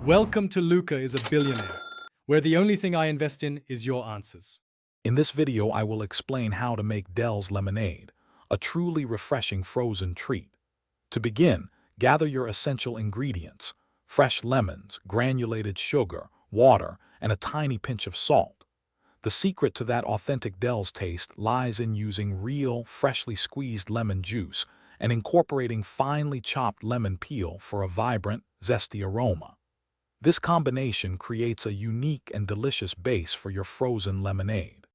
Welcome to Luca is a Billionaire, where the only thing I invest in is your answers. In this video, I will explain how to make Dell's lemonade, a truly refreshing frozen treat. To begin, gather your essential ingredients: fresh lemons, granulated sugar, water, and a tiny pinch of salt. The secret to that authentic Dell's taste lies in using real, freshly squeezed lemon juice and incorporating finely chopped lemon peel for a vibrant, zesty aroma. This combination creates a unique and delicious base for your frozen lemonade.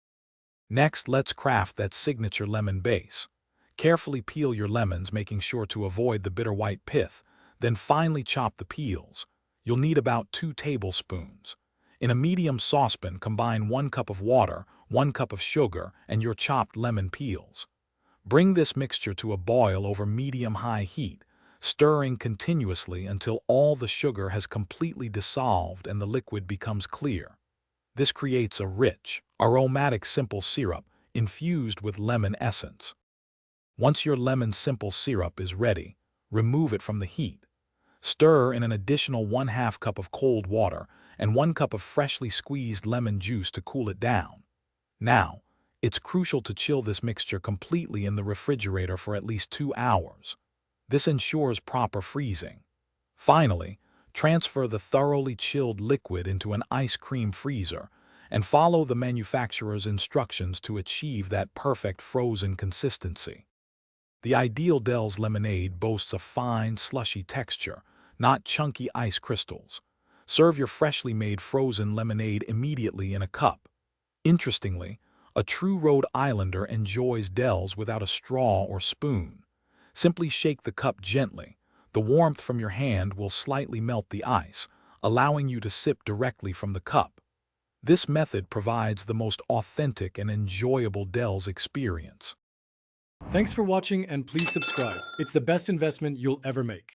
Next, let's craft that signature lemon base. Carefully peel your lemons, making sure to avoid the bitter white pith, then finely chop the peels. You'll need about 2 tablespoons. In a medium saucepan, combine 1 cup of water, 1 cup of sugar, and your chopped lemon peels. Bring this mixture to a boil over medium-high heat, stirring continuously until all the sugar has completely dissolved and the liquid becomes clear. This creates a rich, aromatic simple syrup infused with lemon essence. Once your lemon simple syrup is ready, remove it from the heat. Stir in an additional 1/2 cup of cold water and 1 cup of freshly squeezed lemon juice to cool it down. Now, it's crucial to chill this mixture completely in the refrigerator for at least 2 hours. This ensures proper freezing. Finally, transfer the thoroughly chilled liquid into an ice cream freezer and follow the manufacturer's instructions to achieve that perfect frozen consistency. The ideal Dell's lemonade boasts a fine, slushy texture, not chunky ice crystals. Serve your freshly made frozen lemonade immediately in a cup. Interestingly, a true Rhode Islander enjoys Dell's without a straw or spoon. Simply shake the cup gently. The warmth from your hand will slightly melt the ice, allowing you to sip directly from the cup. This method provides the most authentic and enjoyable Dell's experience. Thanks for watching and please subscribe. It's the best investment you'll ever make.